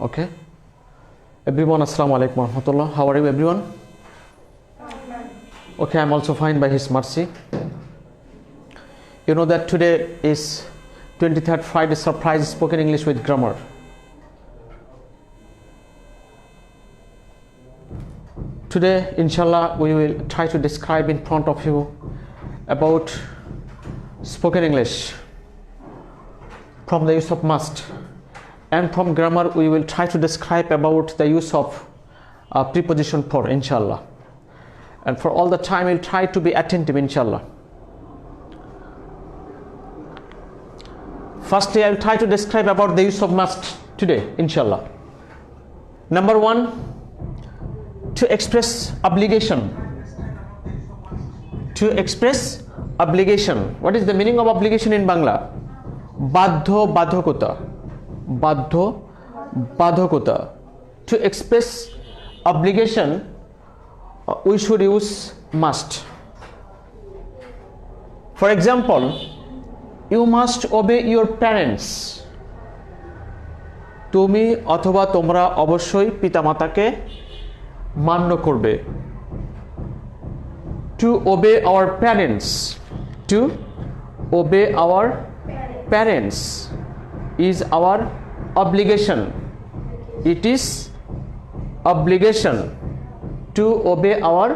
Okay. Everyone, assalamu alaikum warahmatullah. How are you, everyone? Okay, I'm also fine by His mercy. You know that today is 23rd Friday surprise spoken English with grammar. Today, inshallah, we will try to describe in front of you about spoken English from the use of must, and from grammar we will try to describe about the use of preposition for, inshallah. And for all the time we'll try to be attentive, inshallah. Firstly, I will try to describe about the use of must today, inshallah. Number one, to express obligation. To express obligation. What is the meaning of obligation in Bangla? Baddho badhokota. Baddho badhokota. To express obligation, we should use must. For example, you must obey your parents. তুমি অথবা তোমরা অবশ্যই পিতামাতাকে মান্য করবে. To obey our parents. To obey our parents is our obligation. It is obligation to obey our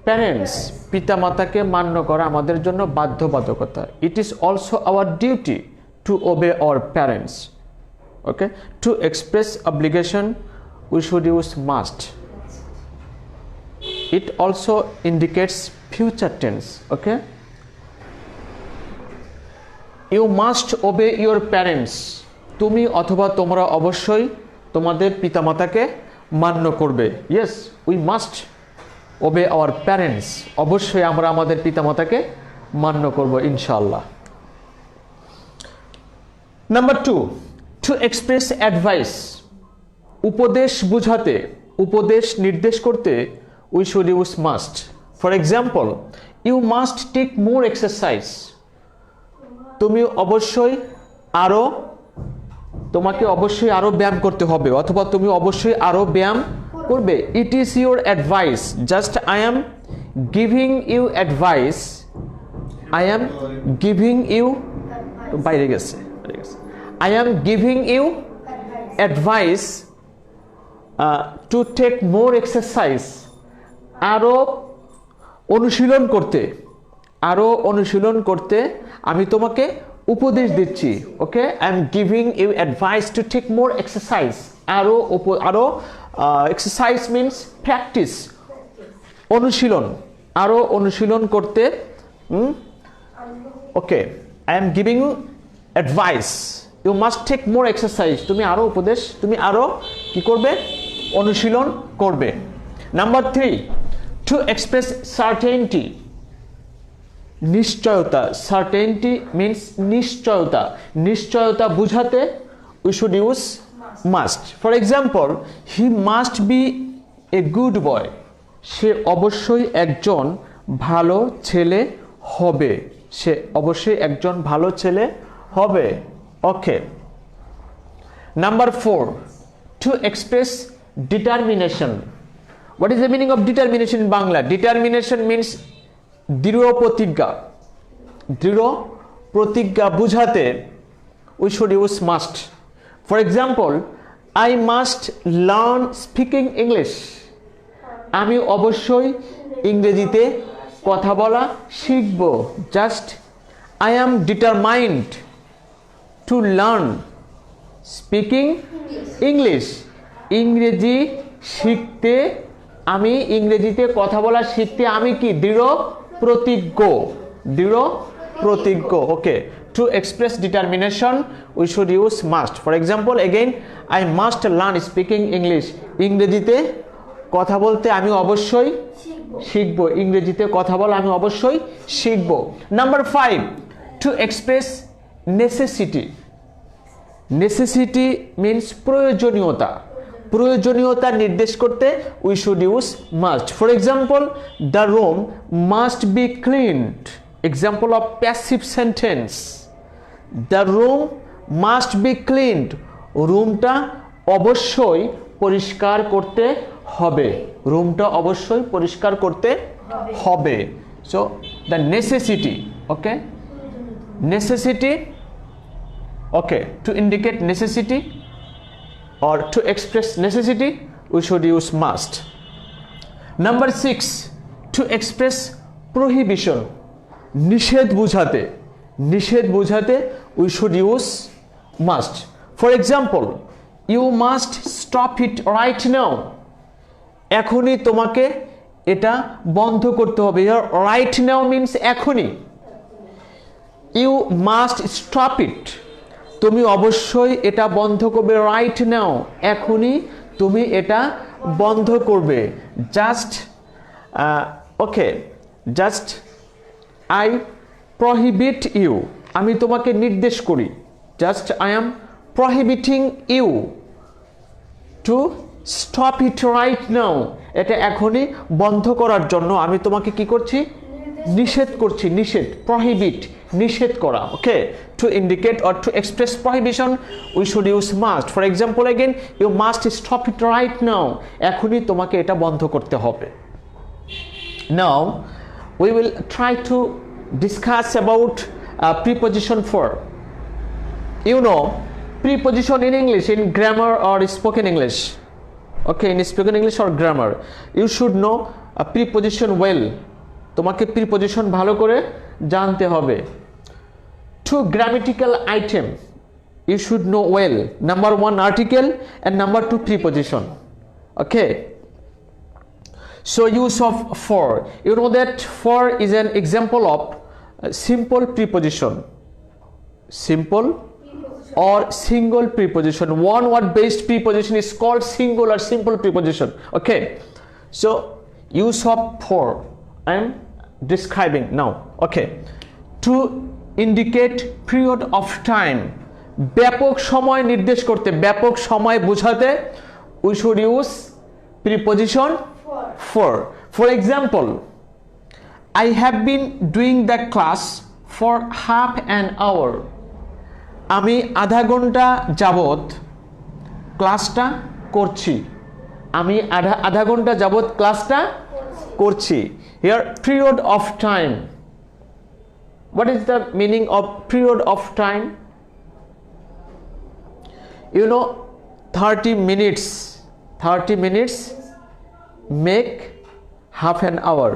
parents. পিতামাতাকে মান্য করা আমাদের জন্য বাধ্যবাধকতা. It is also our duty to obey our parents. Okay? To express obligation, we should use must. It also indicates future tense. Okay? You must obey your parents. তুমি অথবা তোমরা অবশ্যই তোমাদের পিতামাতাকে মান্য করবে. Yes, we must obey our parents. অবশ্যই আমরা আমাদের পিতামাতাকে মান্য করব, ইনশাআল্লাহ. Number 2, to express advice. উপদেশ বুঝাতে, উপদেশ নির্দেশ করতে we should use must. For example, you must take more exercise. তুমি অবশ্যই আরো, তোমাকে অবশ্যই আরো ব্যায়াম করতে হবে, অথবা তুমি অবশ্যই আরো ব্যায়াম করবে. It is your advice. Just I am giving you advice. I am giving you বাইরে গেছে. I am giving you advice to take more exercise. আরো অনুশীলন করতে, আরো অনুশীলন করতে আমি তোমাকে উপদেশ দিচ্ছি. Okay, I am giving you advice to take more exercise. আরো এক্সারসাইজ মিনস প্র্যাকটিস, অনুশীলন, আরো অনুশীলন করতে. Okay, I am giving you advice, you must take more exercise. তুমি আরো উপদেশ, তুমি আরো কি করবে? অনুশীলন করবে. Number 3, to express certainty. নিশ্চয়তা. Certainty means নিশ্চয়তা. নিশ্চয়তা বুঝাতে we should use must. For example, he must be a good boy. সে অবশ্যই একজন ভালো ছেলে হবে. সে অবশ্যই একজন ভালো ছেলে হবে. Okay. Number 4, to express determination. What is the meaning of determination in Bangla? Determination means দৃঢ় প্রতিজ্ঞা. দৃঢ় প্রতিজ্ঞা বুঝাতে we should use must. For example, I must learn speaking English. আমি অবশ্যই ইংরেজিতে কথা বলা শিখব. Just I am determined to learn speaking English. ইংরেজি শিখতে, আমি ইংরেজিতে কথা বলা শিখতে আমি কি? দৃঢ় প্রতিজ্ঞ. দৃঢ় প্রতিজ্ঞ. ওকে, to express determination we should use must. For example, again, I must learn speaking English. ইংরেজিতে কথা বলতে আমি অবশ্যই শিখব. ইংরেজিতে কথা বলা আমি অবশ্যই শিখব. Number 5, to express necessity. Necessity means প্রয়োজনীয়তা. প্রয়োজনীয়তা নির্দেশ করতে we should use must. For example, the room must be cleaned. Example of passive sentence. The room must be cleaned. রুমটা অবশ্যই পরিষ্কার করতে হবে, রুমটা অবশ্যই পরিষ্কার করতে হবে। So the necessity, okay, necessity, okay, to indicate necessity or to express necessity we should use must. Number 6, to express prohibition, নিষেধ বোঝাতে we should use must. For example, you must stop it right now, এখনই তোমাকে এটা বন্ধ করতে হবে। Here right now means এখনই। You must stop it, তুমি অবশ্যই এটা বন্ধ করবে। রাইট নাও, এখনই তুমি এটা বন্ধ করবে। Just okay, just I prohibit you, আমি তোমাকে নির্দেশ করি। Just I am prohibiting you to stop it right now, এটা এখনই বন্ধ করার জন্য আমি তোমাকে কি করছি? নিষেধ করছি। নিষেধ, প্রহিবিট, নিষেধ করা। Okay, to indicate or to express prohibition we should use must. For example again, you must stop it right now, এখনই তোমাকে এটা বন্ধ করতে হবে। Now we will try to discuss about preposition for. You know preposition in English, in grammar or spoken English, okay, in spoken English or grammar you should know preposition well, তোমাকে প্রিপজিশন ভালো করে জানতে হবে। Two grammatical item you should no well, number 1 article and number 2 preposition, okay. So use of for, you know that for is an example of simple preposition, simple or single preposition. One word based preposition is called single or simple preposition, okay. So use of for I am describing now, okay. To indicate period of time, ব্যাপক সময় নির্দেশ করতে, ব্যাপক সময় বোঝাতে we should use preposition for. For example, I have been doing the class for half an hour, আমি আধা ঘন্টা যাবত ক্লাসটা করছি, আমি আধা ঘন্টা যাবত ক্লাসটা করছি। Here period of time, what is the meaning of period of time? You know 30 minutes make half an hour,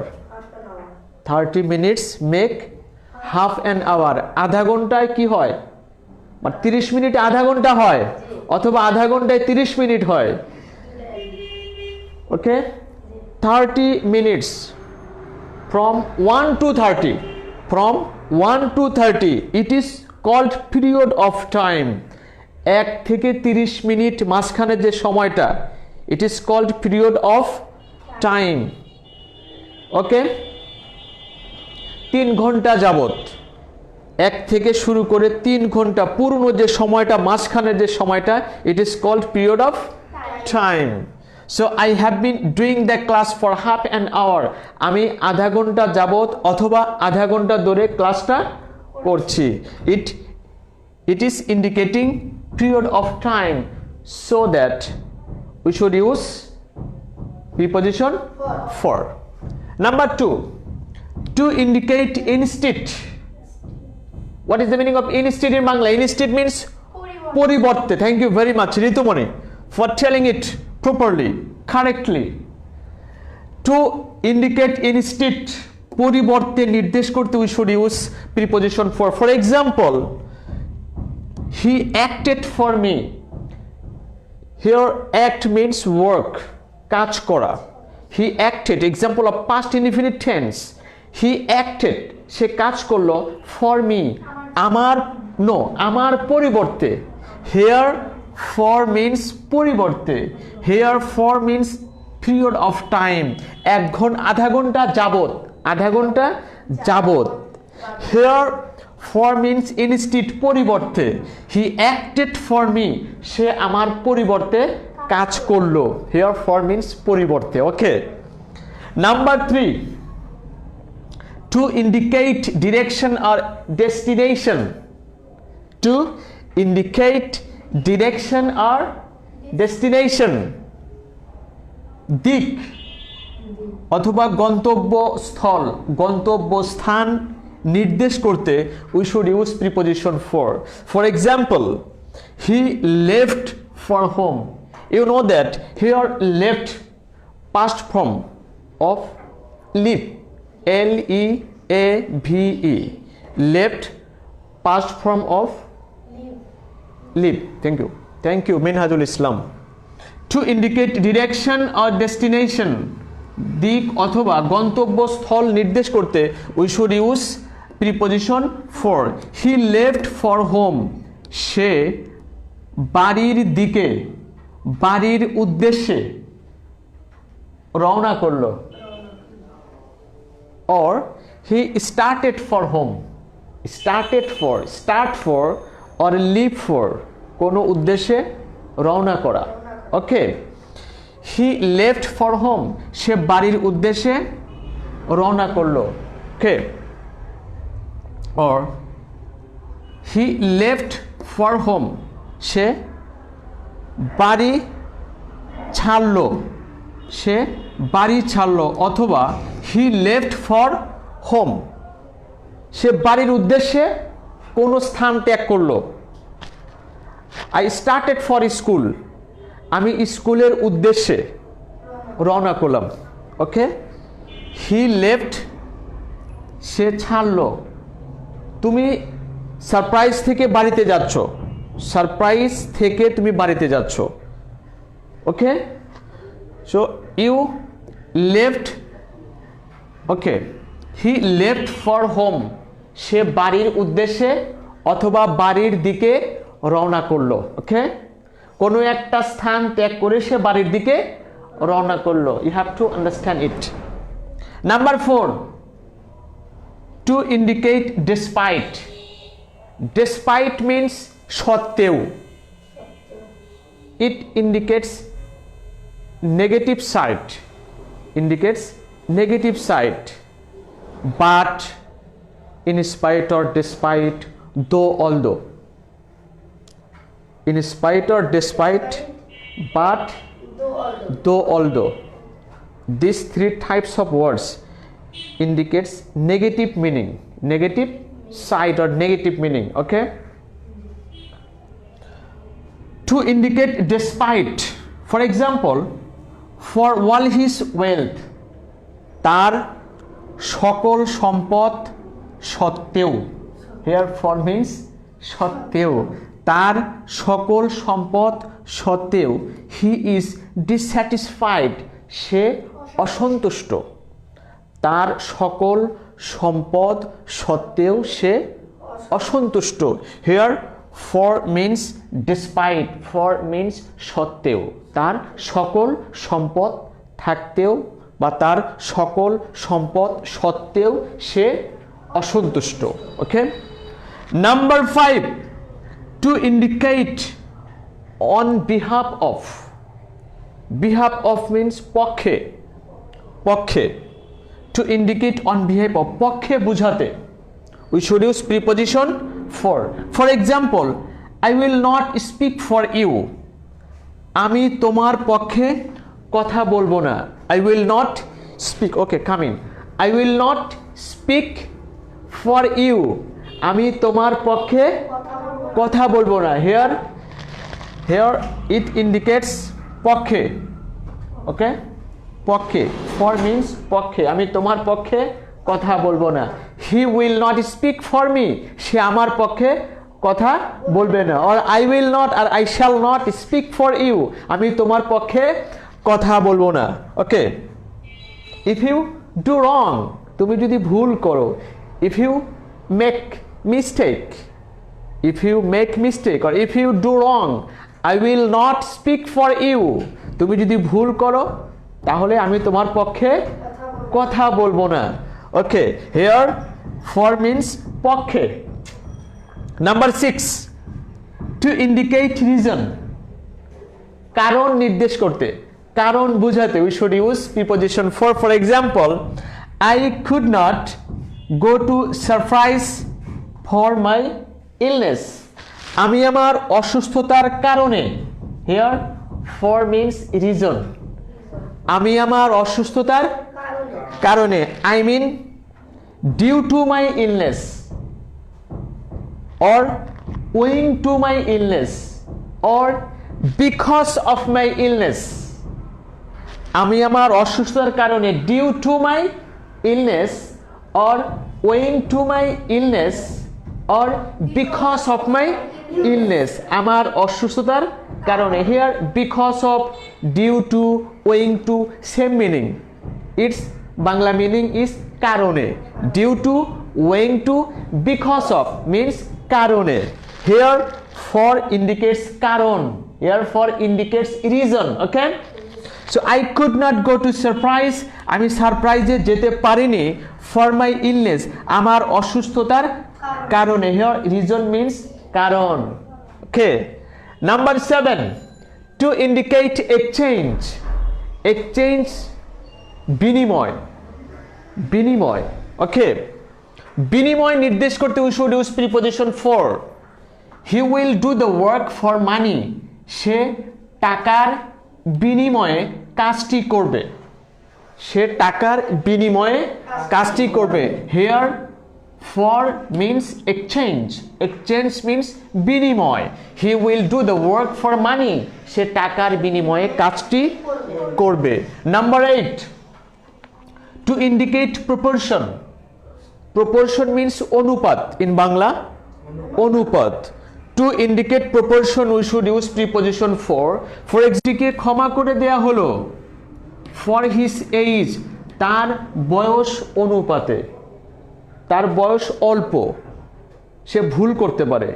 30 minutes make half an hour, আধা ঘন্টায় কি হয়? মানে 30 মিনিটে আধা ঘন্টা হয়, অথবা আধা ঘন্টায় 30 মিনিট হয়, ওকে। 30 minutes from 1 to 30, from 1 to 30 it is called period of time, 1 থেকে 30 মিনিট মাঝখানে যে সময়টা, it is called period of time, ওকে। 3 ঘন্টা যাবত, 1 থেকে শুরু করে 3 ঘন্টা পূর্ণ যে সময়টা, মাঝখানে যে সময়টা, it is called period of time. So I have been doing the class for half an hour, আমি আধা ঘন্টা যাবত অথবা আধা ঘন্টা ধরে ক্লাসটা করছি। It is indicating period of time, so that we should use preposition for. Number 2, to indicate instead. What is the meaning of instead in Bangla? Instead means পরিবর্তে। Thank you very much Ritumani for telling it properly, correctly. To indicate instead, পরিবর্তে নির্দেশ করতে we should use preposition for. For example, he acted for me. Here act means work, কাজ করা। He acted, example of past indefinite tense. He acted, সে কাজ করলো, for me, আমার পরিবর্তে। Here for means পরিবর্তে, here for means period of time, আধা ঘন্টা যাবত। Here for means instead, পরিবর্তে। He acted for me, সে আমার পরিবর্তে কাজ করলো। Here for means পরিবর্তে, okay. Number 3, to indicate direction or destination. To indicate direction or destination দিক অথবা গন্তব্যস্থল গন্তব্যস্থান নির্দেশ করতে we should use preposition for example he left for home you know that here left past form of leave L-E-A-V-E left past form of leave thank you Minhajul Islam to indicate direction or destination দিক অথবা গন্তব্যস্থল নির্দেশ করতে we should use preposition for he left for home সে বাড়ির দিকে বাড়ির উদ্দেশ্যে রওনা করলো or he started for home start for or leave for কোনো উদ্দেশ্যে রওনা করা ওকে he left for home সে বাড়ির উদ্দেশ্যে রওনা করলো ওকে or he left for home সে বাড়ি ছাড়লো অথবা হি লেফট ফর হোম সে বাড়ির উদ্দেশ্যে কোন স্থান ত্যাগ করলো আই স্টার্টেড ফর স্কুল আমি স্কুলের উদ্দেশ্যে রওনা করলাম ওকে হি লেফট সে ছাড়লো তুমি সারপ্রাইজ থেকে তুমি বাড়িতে যাচ্ছ ওকে so you left okay he left for home সে বাড়ির উদ্দেশ্যে অথবা বাড়ির দিকে রওনা করলো ওকে কোনো একটা স্থান ত্যাগ করে সে বাড়ির দিকে রওনা করলো you have to understand it number 4 to indicate despite means সত্ত্বেও it indicates negative side but in spite or despite though although in spite or despite but though although these three types of words indicates negative side or negative meaning okay to indicate despite for example for all his wealth তার সকল সম্পদ সত্ত্বেও here for means সত্ত্বেও তার সকল সম্পদ সত্ত্বেও he is dissatisfied সে অসন্তুষ্ট তার সকল সম্পদ সত্ত্বেও সে অসন্তুষ্ট here for means despite for means সত্ত্বেও তার সকল সম্পদ থাকতেও বা তার সকল সম্পদ সত্ত্বেও সে অসন্তুষ্ট okay number 5 to indicate on behalf of means পক্ষে to indicate on behalf of পক্ষে বুঝাতে we should use preposition for example I will not speak for you আমি তোমার পক্ষে কথা বলবো না I will not speak okay coming I will not speak for you আমি তোমার পক্ষে কথা বলবো না here it indicates পক্ষে okay পক্ষে for means পক্ষে আমি তোমার পক্ষে কথা বলবো না he will not speak for me সে আমার পক্ষে কথা বলবে না or I will not or I shall not speak for you আমি তোমার পক্ষে কথা বলবো না ওকে if you do wrong তুমি যদি ভুল করো if you make mistake or if you do wrong I will not speak for you তুমি যদি ভুল করো তাহলে আমি তোমার পক্ষে কথা বলবো না ওকে here for means পক্ষে নাম্বার 6 to indicate reason কারণ নির্দেশ করতে কারণ বুঝাতে we should use preposition for example I could not go to surprise for my illness আমি আমার অসুস্থতার কারণে here for means reason. আমি আমার অসুস্থতার কারণে, I mean due to my illness or owing to my illness or because of my illness. আমি আমার অসুস্থতার কারণে due to my illness or owing to my illness or because of my illness. আমার অসুস্থতার কারণে, here because of, due to, owing to, same meaning. Its Bangla meaning is কারণে. Due to, owing to, because of means কারণে. Here for indicates কারণ. Here for indicates reason. Okay? So I could not go to surprise. আমি সারপ্রাইজে যেতে পারিনি for my illness. আমার অসুস্থতার কারণে. Here reason means কারণ. Okay. Number 7, to indicate exchange. Exchange বিনিময়. বিনিময়. Okay. বিনিময় নির্দেশ করতে we should use preposition for. He will do the work for money. সে টাকার বিনিময়ে কাজটি করবে. সে টাকার বিনিময়ে কাজটি করবে. Here for means exchange. Exchange means বিনিময়. He will do the work for money. সে টাকার বিনিময়ে কাজটি করবে. Number 8, to indicate proportion. Proportion means অনুপাত in Bangla. অনুপাত. To indicate proportion we should use preposition for. For example, ক্ষমা করে দেয়া হলো for his age. তার বয়স অনুপাতে. তার বয়স অল্প, সে ভুল করতে পারে,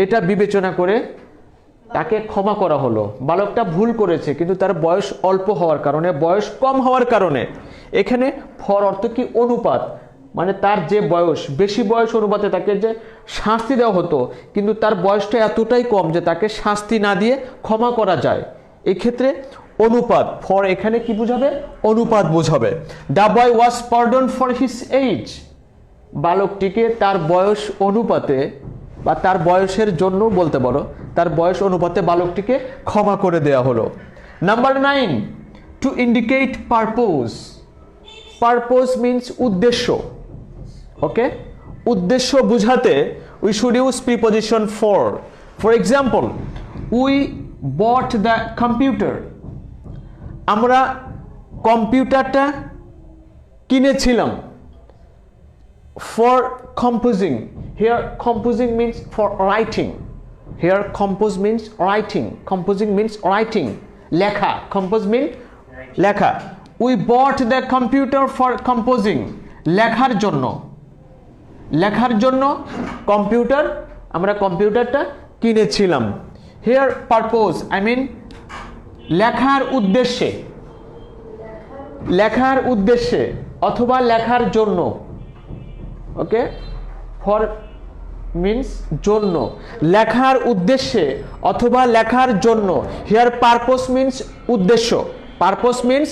এটা বিবেচনা করে তাকে ক্ষমা করা হলো। বালকটা ভুল করেছে কিন্তু তার বয়স অল্প হওয়ার কারণে, বয়স কম হওয়ার কারণে, এখানে ফর অর্থ কি অনুপাত, মানে তার যে বয়স, বেশি বয়স অনুপাতে তাকে যে শাস্তি দেওয়া হতো কিন্তু তার বয়সটা এতটাই কম যে তাকে শাস্তি না দিয়ে ক্ষমা করা যায়, এক্ষেত্রে অনুপাত ফর এখানে কি বোঝাবে? অনুপাত বোঝাবে। The boy was pardon for his age. বালকটিকে তার বয়স অনুপাতে বা তার বয়সের জন্য বলতে পারো, তার বয়স অনুপাতে বালকটিকে ক্ষমা করে দেয়া হলো। Number 9, to indicate purpose. Purpose means উদ্দেশ্য। ওকে, উদ্দেশ্য বুঝাতে we should use preposition for. For example, we bot the computer. আমরা কম্পিউটারটা কিনেছিলাম। For composing, here composing means for writing. Here compose means writing. Composing means writing. লেখা, compose means লেখা। We bought the computer for composing. লেখার জন্য, লেখার জন্য computer, আমরা কম্পিউটারটা কিনেছিলাম। Here purpose, I mean লেখার উদ্দেশ্যে, লেখার উদ্দেশ্যে অথবা লেখার জন্য। ওকে, ফর মিন্স জন্য, লেখার উদ্দেশ্যে অথবা লেখার জন্য। হিয়ার পারপোজ মিন্স উদ্দেশ্য। পারপোজ মিন্স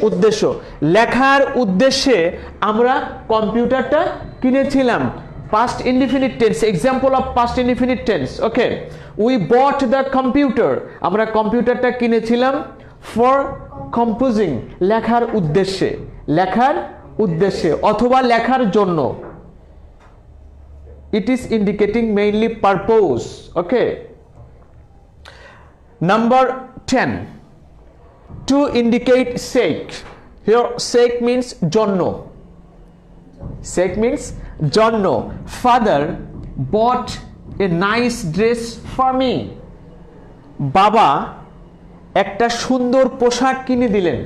উদ্দেশ্য। লেখার উদ্দেশ্যে আমরা কম্পিউটারটা কিনেছিলাম। Past indefinite tense, example of past indefinite tense. Okay, we bot the computer. আমরা কম্পিউটারটা কিনেছিলাম ফর কম্পোজিং, লেখার উদ্দেশ্যে, লেখার উদ্দেশ্যে অথবা লেখার জন্য। It is indicating mainly purpose. Okay. Number 10, to indicate sake. Here sake means jonno. Sake means jonno. Father bought a nice dress for me. বাবা একটা সুন্দর পোশাক কিনে দিলেন।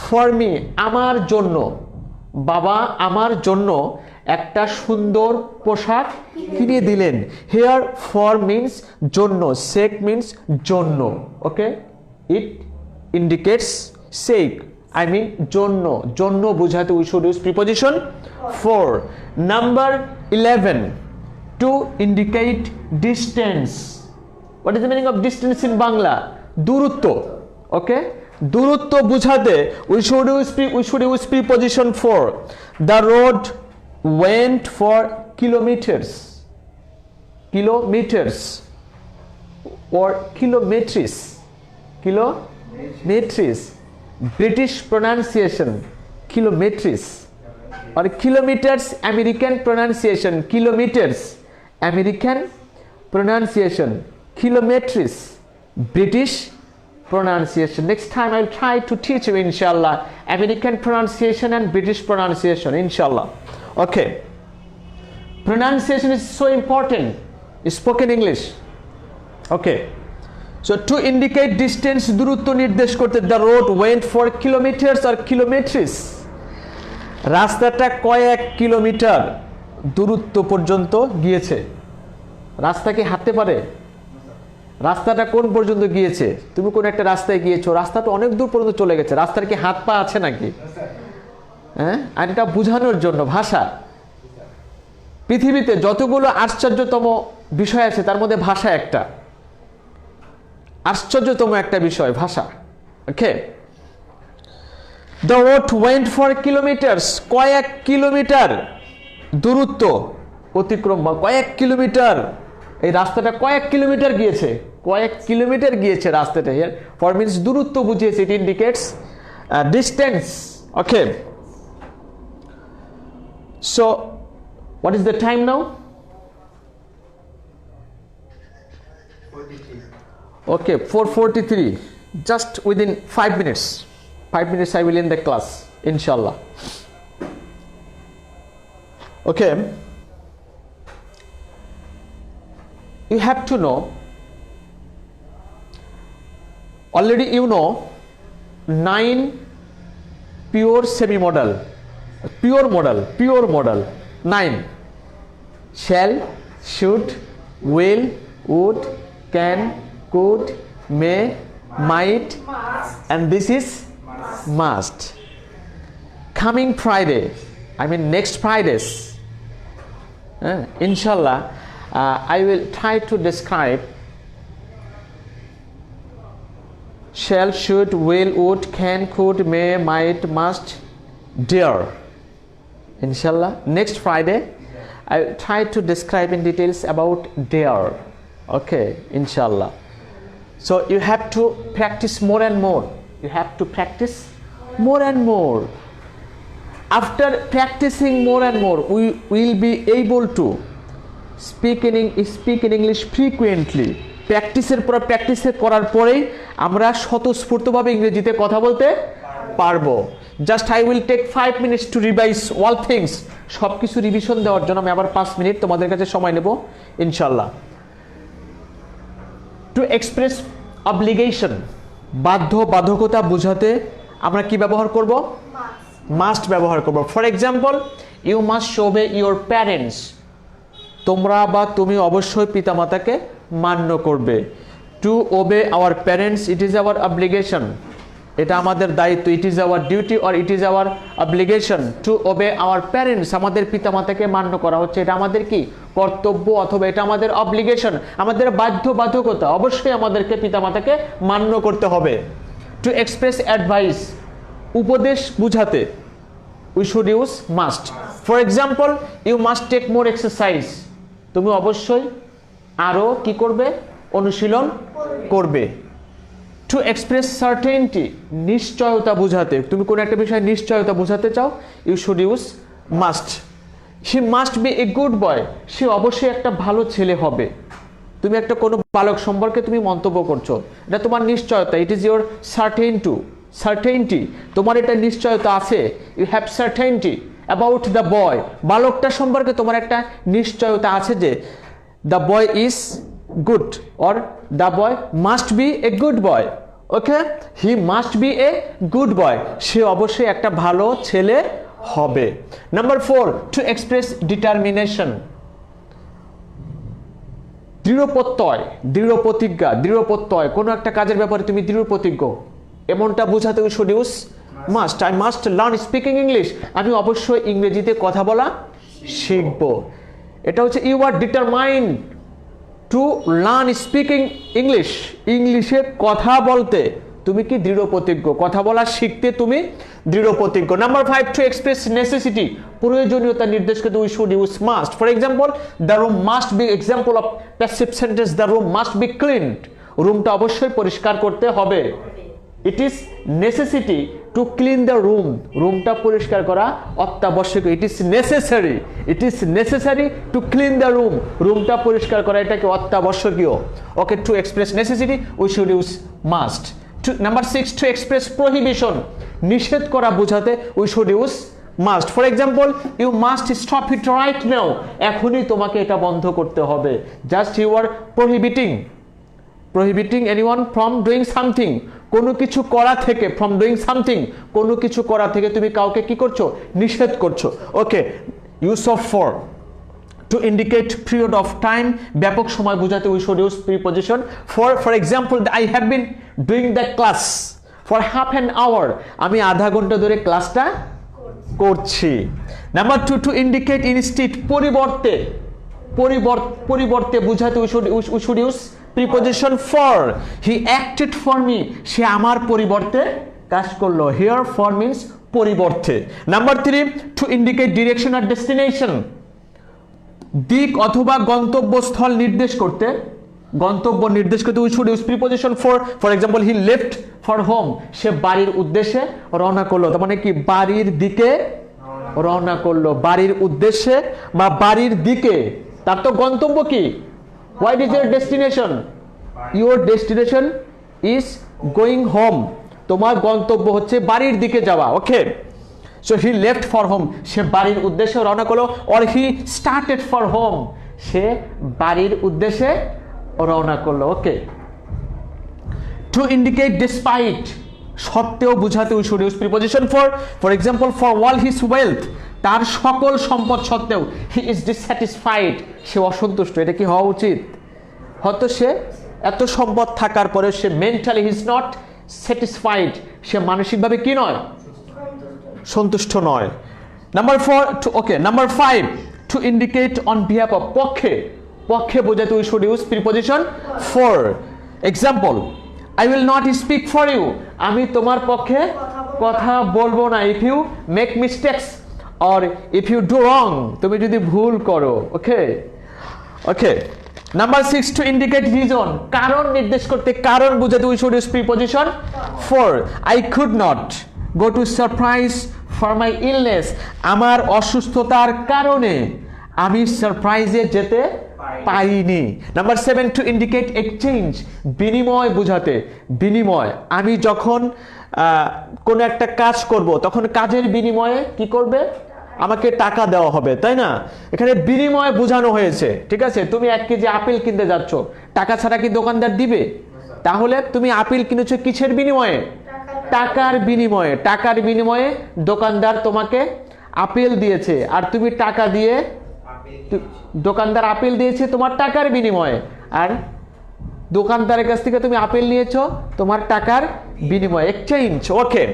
For me, আমার জন্য। বাবা আমার জন্য একটা সুন্দর পোশাক কিনে দিলেন। হিয়ার ফর মিন্স জন্য, সেক মিন্স জন্য। ওকে, ইট ইন্ডিকেটস সেক, আই মিন জন্য। জন্য বোঝাতে we should use preposition for. Number 11, to indicate distance. What is the meaning of distance in Bangla? দূরত্ব। ওকে, দূরত্ব বুঝাতে we should use preposition for. The road went for kilometers, kilometers or kilometers, kilometers. British pronunciation, kilometers. Or kilometers, American pronunciation, kilometers. American pronunciation, kilometers. British pronunciation. Next time I'll try to teach you, inshallah, American pronunciation and British pronunciation, inshallah. Okay. Pronunciation is so important. Spoken English. Okay. So to indicate distance, দূরত্ব নির্দেশ করতে, the road went for kilometers or kilometers. রাস্তাটা কয়েক kilometre দূরত্ব পর্যন্ত গিয়েছে। রাস্তা কি হাঁটতে পারে? রাস্তাটা কোন পর্যন্ত গিয়েছে? তুমি কোন একটা রাস্তায় গিয়েছো, রাস্তাটা অনেক দূর পর্যন্ত চলে গেছে, রাস্তার কি হাত পা আছে নাকি? হ্যাঁ, আর এটা বোঝানোর জন্য ভাষা। পৃথিবীতে যতগুলো আশ্চর্যতম বিষয় আছে তার মধ্যে ভাষা একটা আশ্চর্যতম একটা বিষয়, ভাষা। Okay, the road went for kilometres, কয়েক কিলোমিটার দূরত্ব অতিক্রম, বা কয়েক কিলোমিটার, এই রাস্তাটা কয়েক কিলোমিটার গিয়েছে, কয়েক কিলোমিটার গিয়েছে রাস্তাটা। হিয়ার ফর মিন্স দূরত্ব বুঝিয়েছে, ইট indicates distance. Okay, so what is the time now? 43. Okay, 4:43. Just within 5 minutes. 5 minutes I will end the class, inshallah. Okay. You have to know, already you know 9 pure semi-modal, pure modal. 9. Shall, should, will, would, can, could, may, might, and this is must. Coming Friday, I mean next Fridays, inshallah, I will try to describe shall, should, will, would, can, could, may, might, must, dare. Inshallah, next Friday I will try to describe in details about dare. Okay, inshallah. So you have to practice more and more. You have to practice more and more. After practicing more and more, we will be able to speak in English frequently. প্র্যাকটিসের পর practice করার পরেই আমরা স্বতঃস্ফূর্তভাবে ইংরেজিতে কথা বলতে পারবো। Just I will take 5 minutes to revise all things. সব কিছু রিভিশন দেওয়ার জন্য আমি আবার 5 মিনিট তোমাদের কাছে সময় নেব, ইনশাল্লাহ। টু এক্সপ্রেস অব্লিগেশন, বাধ্যবাধকতা বোঝাতে আমরা কি ব্যবহার করব? মাস্ট ব্যবহার করব। For example, you must obey your parents, তোমরা বা তুমি অবশ্যই পিতামাতাকে মান্য করবে। To obey our parents, it is our obligation, এটা আমাদের দায়িত্ব। It is our duty or it is our obligation to obey our parents, আমাদের পিতামাতাকে মান্য করা হচ্ছে, এটা আমাদের কি কর্তব্য, অথবা এটা আমাদের অব্লিগেশন, আমাদের বাধ্যবাধকতা। অবশ্যই আমাদেরকে পিতামাতাকে মান্য করতে হবে। টু এক্সপ্রেস অ্যাডভাইস, উপদেশ বুঝাতে, we should use must. For example, you must take more exercise, তুমি অবশ্যই আরও কি করবে? অনুশীলন করবে। টু এক্সপ্রেস সার্টেনটি, নিশ্চয়তা বোঝাতে, তুমি কোনো একটা বিষয়ে নিশ্চয়তা বোঝাতে চাও, you should use must. He must be a good boy, সে অবশ্যই একটা ভালো ছেলে হবে। তুমি একটা কোনো বালক সম্পর্কে তুমি মন্তব্য করছো, এটা তোমার নিশ্চয়তা, ইট ইজ ইউর সার্টেনটি, তোমার এটা নিশ্চয়তা আছে। You have certainty about the boy, বালকটা সম্পর্কে তোমার একটা নিশ্চয়তা আছে যে the boy is good or the boy must be a good boy. Okay, he must be a good boy, সে অবশ্যই একটা ভালো ছেলে হবে। নাম্বার 4, to express determination, দৃঢ় প্রত্যয়, দৃঢ় প্রতিজ্ঞা, দৃঢ় প্রত্যয়, কোনো একটা কাজের ব্যাপারে তুমি দৃঢ় প্রতিজ্ঞ, এমনটা বোঝাতে we should use must. I must learn speaking English, আমি অবশ্যই ইংরেজিতে কথা বলা শিখব। এটা হচ্ছে you are determined to learn speaking English, ইংলিশে কথা বলতে তুমি কি দৃঢ় প্রতিজ্ঞ, কথা বলা শিখতে তুমি দৃঢ় প্রতিজ্ঞ। নাম্বার 5, টু এক্সপ্রেস নেসেসিটি, প্রয়োজনীয়তা নির্দেশ করতে we should use must. For example, the room must be, example of passive sentence, the room must be cleaned, রুমটা অবশ্যই পরিষ্কার করতে হবে। It is necessity to clean the room, রুমটা পরিষ্কার করা অত্যাবশ্যক। It is necessary to clean the room, রুমটা পরিষ্কার করা এটাকে অত্যাবশ্যকীয়। Okay, to express necessity we should use must. Number 6, two express prohibition, নিষেধ করা বোঝাতে we should use must. For example, you must stop it right now, এখনই তোমাকে এটা বন্ধ করতে হবে। Just you are prohibiting anyone from doing something, কোনো কিছু করা থেকে, from doing something, কোনো কিছু করা থেকে তুমি কাউকে কি করছো, নিষেধ করছো। ওকে, use of for, to indicate period of time, ব্যাপক সময় বোঝাতে we should use preposition for example, I have been doing the class for half an hour, আমি আধা ঘন্টা ধরে ক্লাসটা করছি। নাম্বার 2, to indicate instead, পরিবর্তে বোঝাতে we should use preposition for, he acted for me, সে আমার পরিবর্তে কাজ করলো। here for means পরিবর্তে। Number 3, to indicate direction or destination, দিক অথবা গন্তব্যস্থল নির্দেশ করতে we should use preposition for example, he left for home, সে বাড়ির উদ্দেশ্যে রওনা করলো। তার মানে কি, বাড়ির দিকে রওনা করলো, বাড়ির উদ্দেশ্যে বা বাড়ির দিকে। তার তো গন্তব্য কি, what is your destination? Your destination is going home, তোমার গন্তব্য হচ্ছে বাড়ির দিকে যাওয়া। ওকে, so he left for home, সে বাড়ির উদ্দেশ্যে রওনা করলো। or he started for home, সে বাড়ির উদ্দেশ্যে রওনা করলো। ওকে, to indicate despite, সত্ত্বেও বোঝাতে we should use preposition for example, for all his wealth, তার সকল সম্পদ সত্ত্বেও he is dissatisfied, সে অসন্তুষ্ট। এটা কি হওয়া উচিত? হয়তো সে এত সম্পদ থাকার পরে সে mentally he is not satisfied, সে মানসিকভাবে কি নয়, সন্তুষ্ট নয়। Number 5, to indicate on behalf of, পক্ষে বোঝাতে we should use preposition for example, I will not speak for you, আমি তোমার পক্ষে কথা বলবো না। If you make mistakes or if you do wrong, তুমি যদি ভুল করো। Okay. Number 6, to indicate reason, কারণ নির্দেশ করতে, কারণ বোঝাতে we should use preposition for, I could not go to surprise for my illness, আমার অসুস্থতার কারণে আমি সারপ্রাইজে যেতে পারিনি। নাম্বার 7, টু ইন্ডিকেট এক্সচেঞ্জ, বিনিময় বোঝাতে, বিনিময়, আমি যখন কোনো একটা কাজ করব তখন কাজের বিনিময়ে কি করবে, আমাকে টাকা দেওয়া হবে, তাই না? এখানে বিনিময় বোঝানো হয়েছে। ঠিক আছে, তুমি 1 কেজি আপেল কিনতে যাচ্ছ, টাকা ছাড়া কি দোকানদার দিবে? তাহলে তুমি আপেল কিনেছো কিসের বিনিময়ে, টাকার বিনিময়ে। টাকার বিনিময়ে দোকানদার তোমাকে আপেল দিয়েছে, আর তুমি টাকা দিয়ে, দোকানদার আপেল দিয়েছে তোমার টাকার বিনিময়ে, আর দোকানদারের কাছ থেকে তুমি আপেল নিয়েছো তোমার টাকার বিনিময়ে, exchange. Okay,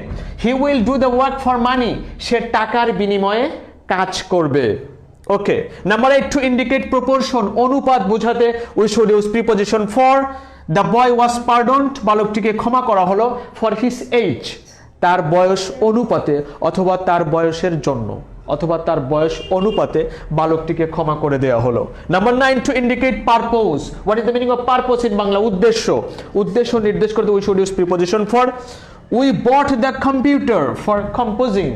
he will do the work for money, সে টাকার বিনিময়ে কাজ করবে। Okay, number 8, to indicate proportion, অনুপাত বোঝাতে we should use preposition for, the boy was pardoned, বালকটিকে ক্ষমা করা হলো, ফর হিজ এজ, তার বয়স অনুপাতে অথবা তার বয়সের জন্য, অথবা তার বয়স অনুপাতে বালকটিকে ক্ষমা করে দেওয়া হলো। Number 9, to indicate purpose, what is the meaning of purpose in Bangla, উদ্দেশ্য নির্দেশ করতে we should use preposition for, we bot the computer for composing,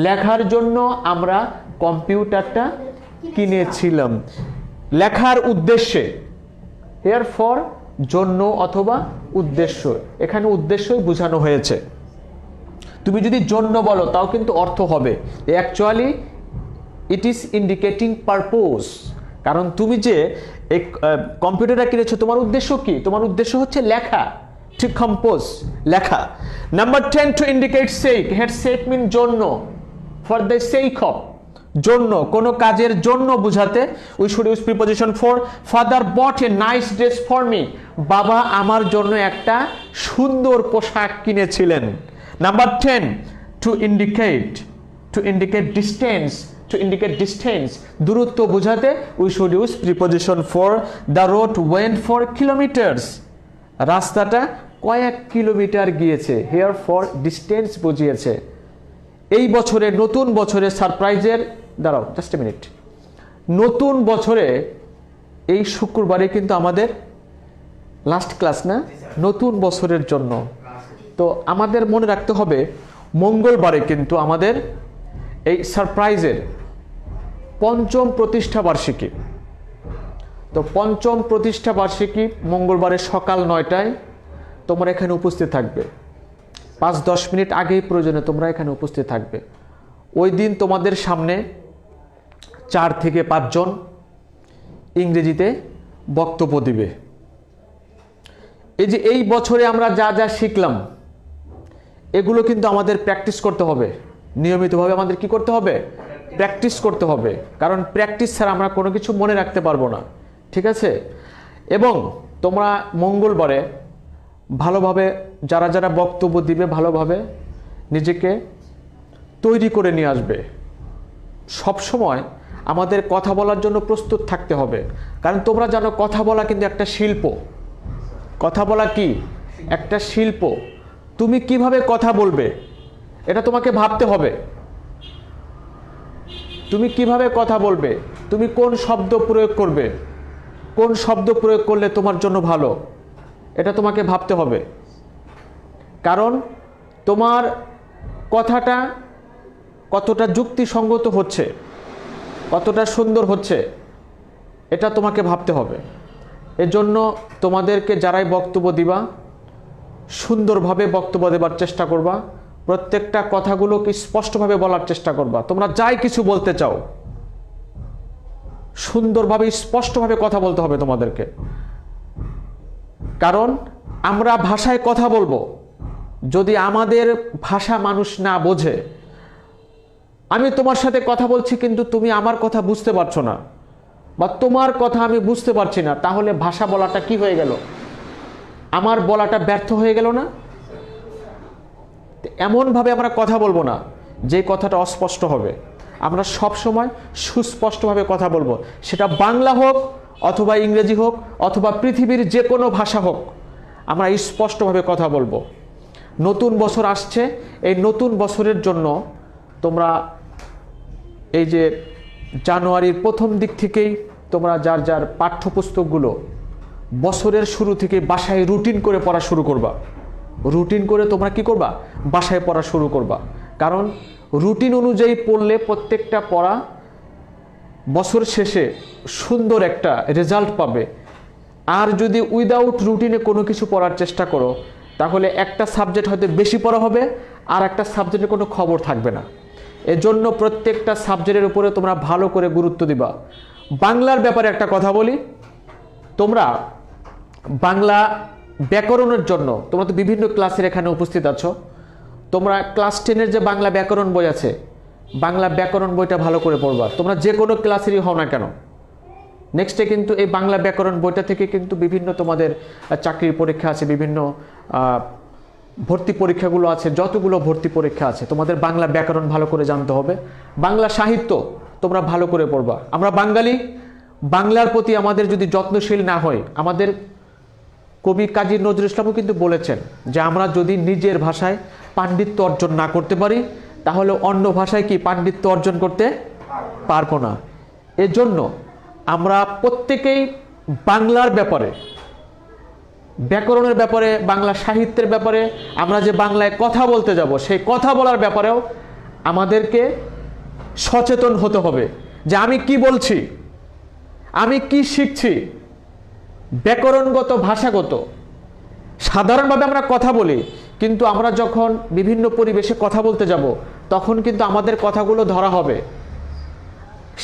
লেখার জন্য আমরা কম্পিউটারটা কিনেছিলাম, লেখার উদ্দেশ্যে। হিয়ার ফর, জন্য অথবা উদ্দেশ্য, এখানে উদ্দেশ্যই বোঝানো হয়েছে। তুমি যদি জন্য বলো তাও কিন্তু অর্থ হবে, actually it is indicating purpose, কারণ তুমি যে কম্পিউটারটা কিনেছো তোমার উদ্দেশ্য কি, তোমার উদ্দেশ্য হচ্ছে লেখা, টু কম্পোজ, লেখা। Number 10, to indicate sake, head sake mean জন্য, ফর দ্য সেক অফ, জন্য, কোনো কাজের জন্য বোঝাতে we should use preposition for, father bot a nice dress for me, বাবা আমার জন্য একটা সুন্দর পোশাক কিনেছিলেন। নাম্বার 10, টু ইন্ডিকেট ডিস্টেন্স, দূরত্ব বোঝাতে we should use preposition for, the road went for kilometres, রাস্তাটা কয়েক কিলোমিটার গিয়েছে, হিয়ার ফর ডিস্টেন্স বুঝিয়েছে। এই বছরে, নতুন বছরে সারপ্রাইজের, দাঁড়াও জাস্ট এ মিনিট, নতুন বছরে এই শুক্রবারে কিন্তু আমাদের লাস্ট ক্লাস না, নতুন বছরের জন্য। তো আমাদের মনে রাখতে হবে মঙ্গলবারে কিন্তু আমাদের এই সারপ্রাইজের পঞ্চম প্রতিষ্ঠা বার্ষিকী। তো পঞ্চম প্রতিষ্ঠা বার্ষিকী মঙ্গলবারে সকাল 9টায় তোমরা এখানে উপস্থিত থাকবে। 5-10 মিনিট আগেই প্রয়োজনে তোমরা এখানে উপস্থিত থাকবে। ওই দিন তোমাদের সামনে 4 থেকে 5 জন ইংরেজিতে বক্তব্য দিবে। এই যে এই বছরে আমরা যা যা শিখলাম এগুলো কিন্তু আমাদের প্র্যাকটিস করতে হবে, নিয়মিতভাবে আমাদের কি করতে হবে? প্র্যাকটিস করতে হবে, কারণ প্র্যাকটিস ছাড়া আমরা কোনো কিছু মনে রাখতে পারবো না, ঠিক আছে? এবং তোমরা মঙ্গলবারে ভালোভাবে যারা যারা বক্তব্য দিবে ভালোভাবে নিজেকে তৈরি করে নিয়ে আসবে। সব সময় আমাদের কথা বলার জন্য প্রস্তুত থাকতে হবে, কারণ তোমরা জানো কথা বলা কিন্তু একটা শিল্প। কথা বলা কি একটা শিল্প। তুমি কিভাবে কথা বলবে এটা তোমাকে ভাবতে হবে। তুমি কিভাবে কথা বলবে, তুমি কোন শব্দ প্রয়োগ করবে, কোন শব্দ প্রয়োগ করলে তোমার জন্য ভালো, এটা তোমাকে ভাবতে হবে। কারণ তোমার কথাটা কতটা যুক্তিসঙ্গত হচ্ছে, কতটা সুন্দর হচ্ছে, এটা তোমাকে ভাবতে হবে। এজন্য তোমাদেরকে যারাই বক্তব্য দিবা সুন্দরভাবে বক্তব্য দেবার চেষ্টা করবা, প্রত্যেকটা কথাগুলোকে স্পষ্টভাবে বলার চেষ্টা করবা। তোমরা যাই কিছু বলতে চাও সুন্দরভাবে স্পষ্টভাবে কথা বলতে হবে তোমাদেরকে। কারণ আমরা ভাষায় কথা বলবো, যদি আমাদের ভাষা মানুষ না বোঝে, আমি তোমার সাথে কথা বলছি কিন্তু তুমি আমার কথা বুঝতে পারছো না, বা তোমার কথা আমি বুঝতে পারছি না, তাহলে ভাষা বলাটা কি হয়ে গেল? আমার বলাটা ব্যর্থ হয়ে গেল না? এমনভাবে আমরা কথা বলবো না যে কথাটা অস্পষ্ট হবে। আমরা সব সময় সুস্পষ্টভাবে কথা বলবো, সেটা বাংলা হোক অথবা ইংরেজি হোক অথবা পৃথিবীর যে কোনো ভাষা হোক, আমরা স্পষ্টভাবে কথা বলবো। নতুন বছর আসছে, এই নতুন বছরের জন্য তোমরা এই যে জানুয়ারির প্রথম দিক থেকেই তোমরা যার যার পাঠ্যপুস্তকগুলো বছরের শুরু থেকে বাসায় রুটিন করে পড়া শুরু করবা। রুটিন করে তোমরা কি করবা? বাসায় পড়া শুরু করবা। কারণ রুটিন অনুযায়ী পড়লে প্রত্যেকটা পড়া বছর শেষে সুন্দর একটা রেজাল্ট পাবে। আর যদি উইদাউট রুটিনে কোনো কিছু পড়ার চেষ্টা করো, তাহলে একটা সাবজেক্ট হয়তো বেশি পড়া হবে আর একটা সাবজেক্টের কোনো খবর থাকবে না। এজন্য প্রত্যেকটা সাবজেক্টের উপরে তোমরা ভালো করে গুরুত্ব দিবা। বাংলার ব্যাপারে একটা কথা বলি, তোমরা বাংলা ব্যাকরণের জন্য তোমরা তো বিভিন্ন ক্লাসের এখানে উপস্থিত আছো, তোমরা ক্লাস 10-এর যে বাংলা ব্যাকরণ বই আছে, বাংলা ব্যাকরণ বইটা ভালো করে পড়বা। তোমরা যে কোনো ক্লাসেরই হও না কেন, নেক্সটে কিন্তু এই বাংলা ব্যাকরণ বইটা থেকে কিন্তু বিভিন্ন তোমাদের চাকরির পরীক্ষা আছে, বিভিন্ন ভর্তি পরীক্ষাগুলো আছে, যতগুলো ভর্তি পরীক্ষা আছে তোমাদের বাংলা ব্যাকরণ ভালো করে জানতে হবে। বাংলা সাহিত্য তোমরা ভালো করে পড়বা। আমরা বাঙালি, বাংলার প্রতি আমাদের যদি যত্নশীল না হয়, আমাদের কবি কাজী নজরুল ইসলামও কিন্তু বলেছেন যে আমরা যদি নিজের ভাষায় পাণ্ডিত্য অর্জন না করতে পারি, তাহলে অন্য ভাষায় কি পাণ্ডিত্য অর্জন করতে পারবো না। এজন্য আমরা প্রত্যেকেই বাংলার ব্যাপারে, ব্যাকরণের ব্যাপারে, বাংলা সাহিত্যের ব্যাপারে, আমরা যে বাংলায় কথা বলতে যাব সেই কথা বলার ব্যাপারেও আমাদেরকে সচেতন হতে হবে যে আমি কি বলছি, আমি কি শিখছি। ব্যাকরণগত, ভাষাগত সাধারণভাবে আমরা কথা বলি, কিন্তু আমরা যখন বিভিন্ন পরিবেশে কথা বলতে যাব তখন কিন্তু আমাদের কথাগুলো ধরা হবে।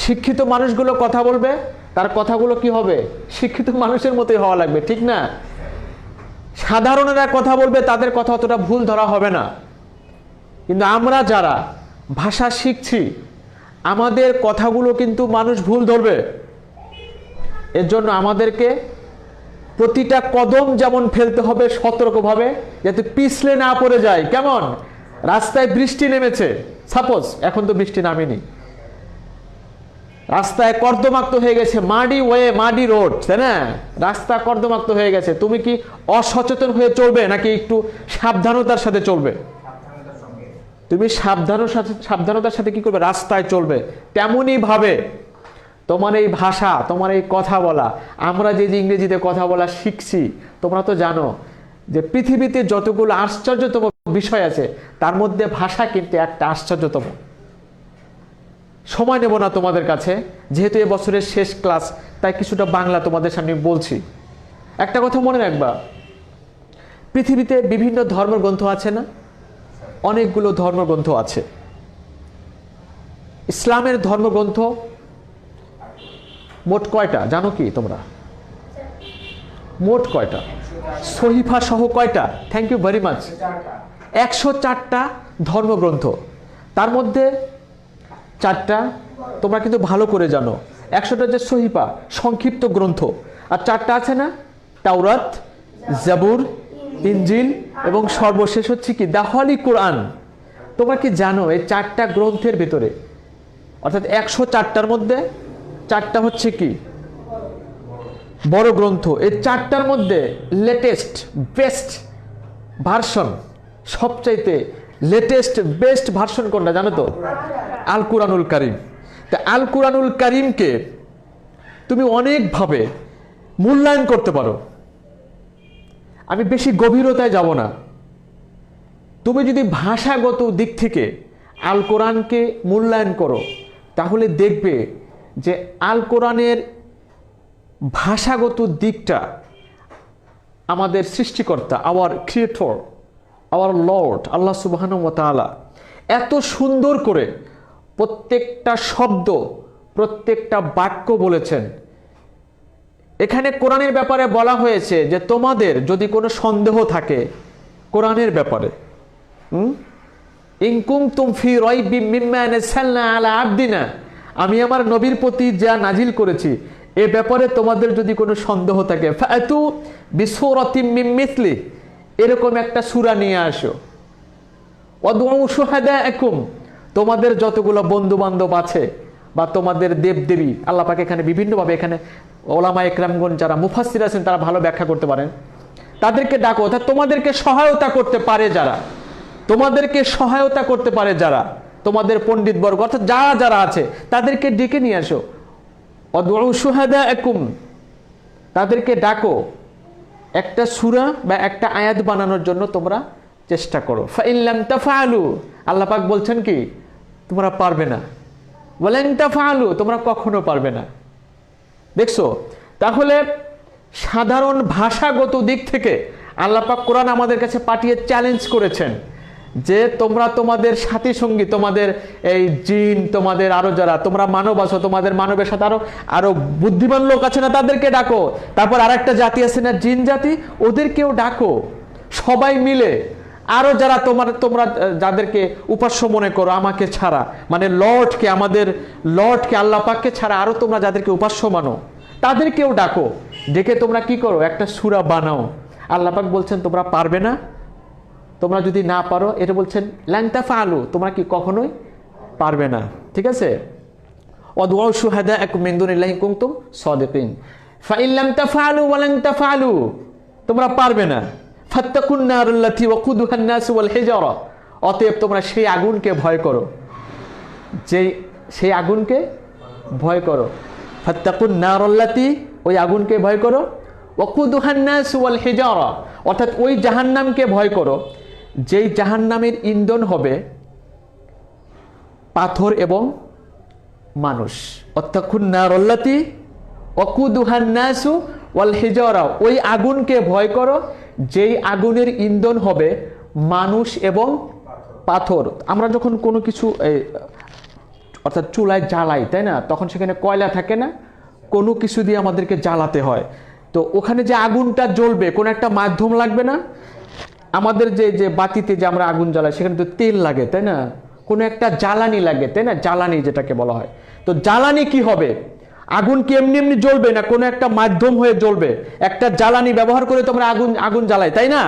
শিক্ষিত মানুষগুলো কথা বলবে, তার কথাগুলো কি হবে? শিক্ষিত মানুষের মতোই হওয়া লাগবে, ঠিক না? সাধারণেরা কথা বলবে, তাদের কথা অতটা ভুল ধরা হবে না। কিন্তু আমরা যারা ভাষা শিখছি, আমাদের কথাগুলো কিন্তু মানুষ ভুল ধরবে। এর জন্য আমাদেরকে প্রতিটা কদম যেমন ফেলতে হবে সতর্কভাবে, যাতে পিছলে না পড়ে যায়। কেমন? রাস্তায় বৃষ্টি নেমেছে, সাপোজ, এখন তো বৃষ্টি নামেনি, রাস্তায় কর্দমাক্ত হয়ে গেছে, মাডি ওয়ে, মাডি রোড, তাই না? রাস্তা কর্দমাক্ত হয়ে গেছে, তুমি কি অসচেতন হয়ে চলবে নাকি একটু সাবধানতার সাথে চলবে? তুমি সাবধানতার সাথে কি করবে? রাস্তায় চলবে। তেমনই ভাবে তোমার এই ভাষা, তোমার এই কথা বলা, আমরা যে ইংরেজিতে কথা বলা শিখছি, তোমরা তো জানো যে পৃথিবীতে যতগুলো আশ্চর্যতম বিষয় আছে তার মধ্যে ভাষা কিন্তু একটা আশ্চর্যতম। সময় নেব না তোমাদের কাছে, যেহেতু এবছরের শেষ ক্লাস, তাই কিছুটা বাংলা তোমাদের সামনে বলছি। একটা কথা মনে রাখবা, পৃথিবীতে বিভিন্ন ধর্মগ্রন্থ আছে না? অনেকগুলো ধর্মগ্রন্থ আছে। ইসলামের ধর্মগ্রন্থ মোট কয়টা জানো কি তোমরা? মোট কয়টা? সহিফা সহ কয়টা? Thank you very much. 104টা ধর্মগ্রন্থ, তার মধ্যে 4টা তোমরা কিন্তু ভালো করে জানো। 100টা যে সহিফা সংক্ষিপ্ত গ্রন্থ, আর 4টা আছে না, তাওরাত, জাবুর, ইনজিল এবং সর্বশেষ হচ্ছে কি দ্য হলি কোরআন। তোমরা কি জানো এই 4টা গ্রন্থের ভিতরে, অর্থাৎ 104টার মধ্যে 4টা হচ্ছে কি বড় গ্রন্থ। এই 4টার মধ্যে লেটেস্ট বেস্ট ভার্সন, সবচাইতে লেটেস্ট বেস্ট ভার্সন কোনটা জানো তো? আল কুরআনুল কারীম। তা আল কুরআনুল কারীমকে তুমি অনেকভাবে মূল্যায়ন করতে পারো। আমি বেশি গভীরতায় যাব না। তুমি যদি ভাষাগত দিক থেকে আল কোরআনকে মূল্যায়ন করো, তাহলে দেখবে যে আল কোরআনের ভাষাগত দিকটা আমাদের সৃষ্টিকর্তা, আওয়ার ক্রিয়েটর, আওয়ার লর্ড আল্লাহ সুবহানাহু ওয়া তাআলা এত সুন্দর করে প্রত্যেকটা শব্দ, প্রত্যেকটা বাক্য বলেছেন। এখানে কোরআনের ব্যাপারে বলা হয়েছে যে তোমাদের যদি কোনো সন্দেহ থাকে কোরআনের ব্যাপারে, ইন কুনতুম ফি রাইবিম মিম্মা নাযালনা আলা আবদিনা, আমি আমার নবীর প্রতি যা নাজিল করেছি এ ব্যাপারে তোমাদের যদি কোনো সন্দেহ থাকে, ফাতু বিসূরাতিম মিন মিসলি, এরকম একটা সূরা নিয়ে আসো। ওয়াদউ শুহাদাআকুম, তোমাদের যতগুলো বন্ধু বান্ধব আছে বা তোমাদের দেবদেবী, আল্লাহ পাক এখানে বিভিন্নভাবে, এখানে ওলামা একরামগণ যারা মুফাসসির আছেন তারা ভালো ব্যাখ্যা করতে পারেন, তাদেরকে ডাকো। অর্থাৎ তোমাদেরকে সহায়তা করতে পারে যারা, তোমাদেরকে সহায়তা করতে পারে যারা, তোমাদের পণ্ডিতবর্গ অর্থাৎ যারা যারা আছে তাদেরকে ডেকে নিয়ে আসো। ওয়াদউ শুহাদাআকুম, তাদেরকে ডাকো, একটা সূরা বা একটা আয়াত বানানোর জন্য তোমরা চেষ্টা করো। ফাইন লাম তাফআলু, আল্লাহ পাক বলছেন কি তোমরা পারবে না। ওয়ালান তাফআলু, তোমরা কখনো পারবে না। দেখছো, তাহলে সাধারণ ভাষাগত দিক থেকে আল্লাহ পাক কোরআন আমাদের কাছে পাঠিয়ে চ্যালেঞ্জ করেছেন যে তোমরা তোমাদের সাথী সঙ্গী, তোমাদের এই জিন, তোমাদের আরো যারা তোমরা মানব আছো, তোমাদের মানবের সাথে আরো বুদ্ধিমান লোক আছে না, তাদেরকে ডাকো। তারপর আরেকটা জাতি আছে না জিন জাতি, ওদেরকেও ডাকো। সবাই মিলে আরো যারা তোমরা যাদেরকে উপাস্য মনে করো আমাকে ছাড়া, মানে লর্ডকে, আমাদের লর্ডকে আল্লাহ পাককে ছাড়া আরো তোমরা যাদেরকে উপাস্য মানো তাদেরকেও ডাকো। ডেকে তোমরা কি করো, একটা সূরা বানাও। আল্লাহ পাক বলছেন তোমরা পারবে না। তোমরা যদি না পারো, এটা বলছেন লান তাফআলু, তোমরা কি কখনোই পারবে না। ঠিক আছে? ওয়াদউ শুহাদাআকুম মিন দুনিল্লাহি কুনতুম সাদিকিন, ফাইন লাম তাফআলু ওয়া লান তাফআলু, তোমরা পারবে না। ফাত্তাকুন নারাল্লাতী ওয়াকুদুহান নাস ওয়াল হিজারা, অতএব তোমরা সেই আগুনকে ভয় করো, সেই আগুনকে ভয় করো। ফাত্তাকুন নারাল্লাতী, ওই আগুনকে ভয় করো, ওয়াকুদুহান নাস ওয়াল হিজারা, অর্থাৎ ওই জাহান্নামকে ভয় করো যেই জাহান্নামের ইন্ধন হবে পাথর এবং মানুষ। ওয়াত্তাকুন নারাল্লাতী ওয়াকুদুহান নাস ওয়াল হিজারা, ওই আগুনকে ভয় করো যেই আগুনের ইন্ধন হবে মানুষ এবং পাথর। আমরা যখন কোনো কিছু অর্থাৎ চুলায় জ্বালাই, তাই না, তখন সেখানে কয়লা থাকে না, কোনো কিছু দিয়ে আমাদেরকে জ্বালাতে হয়। তো ওখানে যে আগুনটা জ্বলবে কোনো একটা মাধ্যম লাগবে না? আমাদের যে বাতিতে যে আমরা আগুন জ্বালাই সেখানে তো তেল লাগে, তাই না, কোনো একটা জ্বালানি লাগে, তাই না, জ্বালানি যেটাকে বলা হয়। তো জ্বালানি কি হবে? আগুন কি এমনি এমনি জ্বলবে না, কোনো একটা মাধ্যম হয়ে জ্বলবে। একটা জ্বালানি ব্যবহার করে তো আমরা আগুন জ্বালাই, তাই না?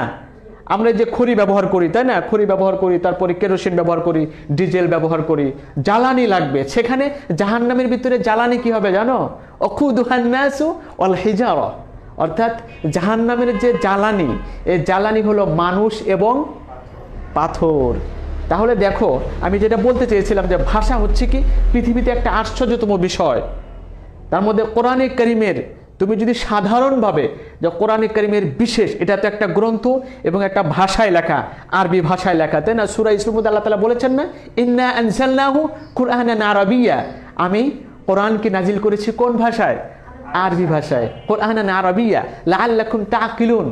আমরা যে খড়ি ব্যবহার করি, তাই না, খড়ি ব্যবহার করি, তারপরে কেরোসিন ব্যবহার করি, ডিজেল ব্যবহার করি, জ্বালানি লাগবে। সেখানে জাহান্নামের ভিতরে জ্বালানি কি হবে জানো? ওয়াকুদুহান নাসু ওয়াল হিজারা, অর্থাৎ জাহান্নামের যে জ্বালানি, এই জ্বালানি হলো মানুষ এবং পাথর। তাহলে দেখো, আমি যেটা বলতে চেয়েছিলাম যে ভাষা হচ্ছে কি পৃথিবীতে একটা আশ্চর্যতম বিষয়। তার মধ্যে কোরআনে কারিমের তুমি যদি সাধারণভাবে যে কোরআনে কারিমের বিশেষ, এটা তো একটা গ্রন্থ এবং একটা ভাষায় লেখা, আরবি ভাষায় লেখা, তাই না? সূরা ইসরার মধ্যে আল্লাহ তাআলা বলেছেন না, ইন্না আনজালনাহু কুরআনান আরাবিয়্যা, আমি কোরআনকে নাজিল করেছি কোন ভাষায়? আরবি ভাষায়। কুরআনান আরাবিয়্যা লাআল্লাকুম তাকিলুন,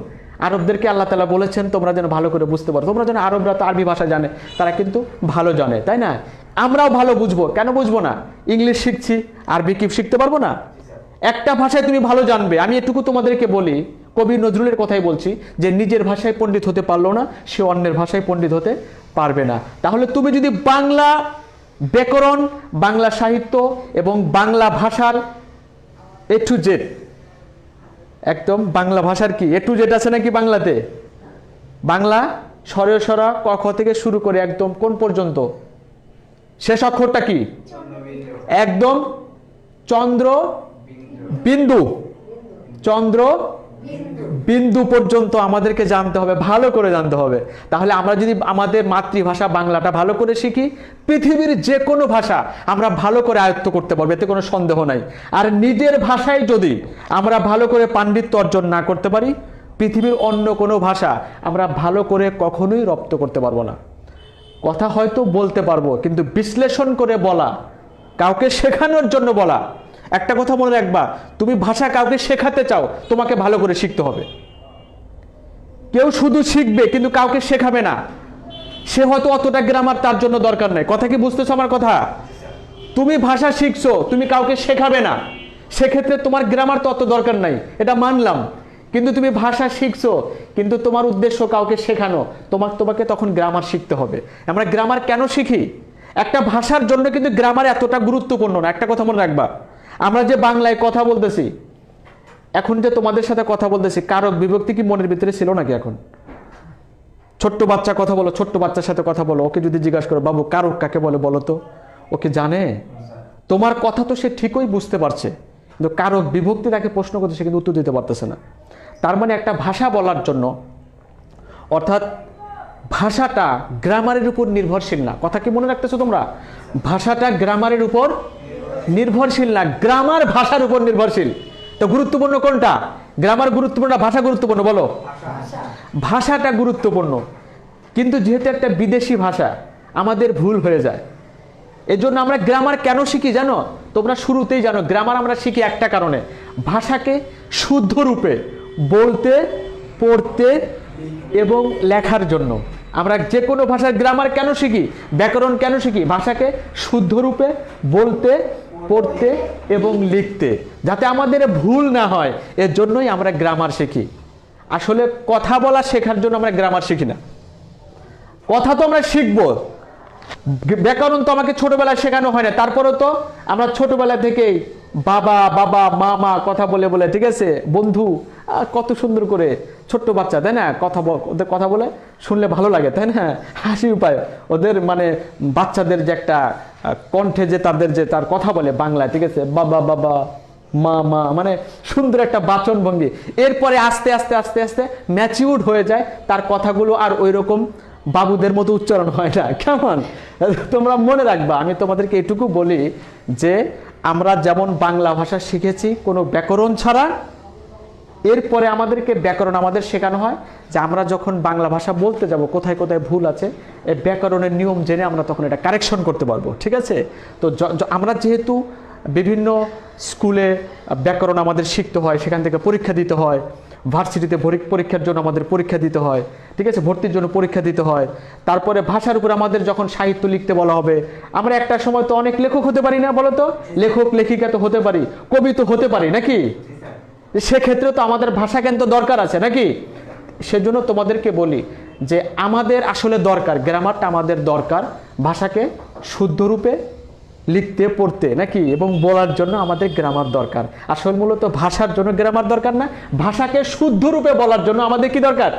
আরবদেরকে আল্লাহ তাআলা বলেছেন তোমরা যেন ভালো করে বুঝতে পারো। তোমরা যেন, আরবরা তো আরবি ভাষা জানে, তারা কিন্তু ভালো জানে, তাই না? আমরাও ভালো বুঝবো, কেন বুঝবো না? ইংলিশ শিখছি, আরবি কি শিখতে পারবো না? একটা ভাষায় তুমি ভালো জানবে। আমি এটুকু তোমাদেরকে বলি, কবি নজরুলের কথাই বলছি, যে নিজের ভাষায় পণ্ডিত হতে পারলো না, সে অন্যের ভাষায় পণ্ডিত হতে পারবে না। তাহলে তুমি যদি বাংলা ব্যাকরণ, বাংলা সাহিত্য এবং বাংলা ভাষার এ টু জেড, একদম বাংলা ভাষার কি এ টু জেড আছে নাকি বাংলাতে? বাংলা স্বরে স্বরা ক খ থেকে শুরু করে একদম কোন পর্যন্ত? শেষ অক্ষরটা কি? একদম চন্দ্র বিন্দু, চন্দ্র বিন্দু পর্যন্ত আমাদেরকে জানতে হবে, ভালো করে জানতে হবে। তাহলে আমরা যদি আমাদের মাতৃভাষা বাংলাটা ভালো করে শিখি, পৃথিবীর যে কোনো ভাষা আমরা ভালো করে আয়ত্ত করতে পারবো, এতে কোনো সন্দেহ নাই। আর নিজের ভাষায় যদি আমরা ভালো করে পাণ্ডিত্য অর্জন না করতে পারি, পৃথিবীর অন্য কোনো ভাষা আমরা ভালো করে কখনোই রপ্ত করতে পারবো না। কথা হয়তো বলতে পারবো, কিন্তু বিশ্লেষণ করে বলা, কাউকে শেখানোর জন্য বলা। একটা কথা মনে রাখবা, তুমি ভাষা কাউকে শেখাতে চাও, তোমাকে ভালো করে শিখতে হবে। কেউ শুধু শিখবে কিন্তু কাউকে শেখাবে না, সে হয়তো অতটা গ্রামার তার জন্য দরকার নাই। কথা কি বুঝতেছো আমার কথা? তুমি ভাষা শিখছো, তুমি কাউকে শেখাবে না, সেক্ষেত্রে তোমার গ্রামার তো অত দরকার নাই, এটা মানলাম। কিন্তু তুমি ভাষা শিখছো, কিন্তু তোমার উদ্দেশ্য কাউকে শেখানো, তোমাকে তখন গ্রামার শিখতে হবে। আমরা গ্রামার কেন শিখি? একটা ভাষার জন্য কিন্তু গ্রামার এতটা গুরুত্বপূর্ণ না। একটা কথা মনে রাখবা, আমরা যে বাংলায় কথা বলতেছি, এখন যে তোমাদের সাথে কথা বলতেছি, কারক বিভক্তি কি মনের ভিতরে ছিল নাকি? এখন ছোট্ট বাচ্চা কথা বলো, ছোট্ট বাচ্চার সাথে কথা বলো, ওকে যদি জিজ্ঞাসা করো বাবু কারক কাকে বলে বলো তো, ওকে জানে? তোমার কথা তো সে ঠিকই বুঝতে পারছে, কিন্তু কারক বিভক্তি তাকে প্রশ্ন করতে সে কিন্তু উত্তর দিতে পারতেছে না। তার মানে একটা ভাষা বলার জন্য, অর্থাৎ ভাষাটা গ্রামারের উপর নির্ভরশীল না। কথা কি মনে রাখতেছো তোমরা? ভাষাটা গ্রামারের উপর নির্ভরশীল না, গ্রামার ভাষার উপর নির্ভরশীল। তো গুরুত্বপূর্ণ কোনটা? গ্রামার গুরুত্বপূর্ণ, ভাষা গুরুত্বপূর্ণ? বলো। ভাষাটা গুরুত্বপূর্ণ, কিন্তু যেহেতু একটা বিদেশি ভাষা, আমাদের ভুল হয়ে যায়। এজন্য আমরা গ্রামার কেন শিখি জানো? তোমরা শুরুতেই জানো, গ্রামার আমরা শিখি একটা কারণে, ভাষাকে শুদ্ধ রূপে বলতে, পড়তে এবং লেখার জন্য। আমরা যে কোনো ভাষার গ্রামার কেন শিখি, ব্যাকরণ কেন শিখি? ভাষাকে শুদ্ধ রূপে বলতে, পড়তে এবং লিখতে, যাতে আমাদের ভুল না হয়, এর জন্যই আমরা গ্রামার শিখি। আসলে কথা বলা শেখার জন্য আমরা গ্রামার শিখি না। কথা তো আমরা শিখবো, ব্যাকরণ তো আমাকে ছোটবেলায় শেখানো হয় না। তারপরে তো আমরা ছোটবেলা থেকেই বাবা বাবা মা মা কথা বলে বলে, ঠিক আছে, বন্ধু, কত সুন্দর করে ছোট্ট বাচ্চা, তাই না, ওদের কথা বলে শুনলে ভালো লাগে, তাই না, হাসি উপায় ওদের, মানে বাচ্চাদের যে একটা কণ্ঠে যে তার কথা বলে বাংলায়, ঠিক আছে, বাবা বাবা মা মা, মানে সুন্দর একটা বাচন ভঙ্গি। এরপরে আস্তে আস্তে আস্তে আস্তে ম্যাচিউরড হয়ে যায়, তার কথাগুলো আর ওই রকম বাবুদের মতো উচ্চারণ হয় না। কেমন? তোমরা মনে রাখবা, আমি তোমাদেরকে এটুকু বলি যে আমরা যেমন বাংলা ভাষা শিখেছি কোনো ব্যাকরণ ছাড়া, এরপরে আমাদেরকে ব্যাকরণ আমাদের শেখানো হয় যে আমরা যখন বাংলা ভাষা বলতে যাব, কোথায় কোথায় ভুল আছে, এই ব্যাকরণের নিয়ম জেনে আমরা তখন এটা কারেকশন করতে পারবো, ঠিক আছে? তো আমরা যেহেতু বিভিন্ন স্কুলে ব্যাকরণ আমাদের শিখতে হয়, সেখান থেকে পরীক্ষা দিতে হয়, ভার্সিটিতে পরীক্ষার জন্য আমাদের পরীক্ষা দিতে হয়, ঠিক আছে, ভর্তির জন্য পরীক্ষা দিতে হয়। তারপরে ভাষার উপর আমাদের যখন সাহিত্য লিখতে বলা হবে, আমরা একটা সময় তো অনেক লেখক হতে পারি না, বলো তো? লেখক লেখিকা তো হতে পারি, কবি তো হতে পারি, নাকি? সেক্ষেত্রে তো আমাদের ভাষা জ্ঞান তো দরকার আছে, নাকি? সেজন্য তোমাদেরকে বলি যে আমাদের আসলে দরকার, গ্রামারটা আমাদের দরকার, ভাষাকে শুদ্ধ রূপে লিখতে পড়তে, নাকি, এবং বলার জন্য আমাদের গ্রামার দরকার। আসলে মূলত ভাষার জন্য গ্রামার দরকার না, ভাষাকে শুদ্ধ রূপে বলার জন্য আমাদের কি দরকার?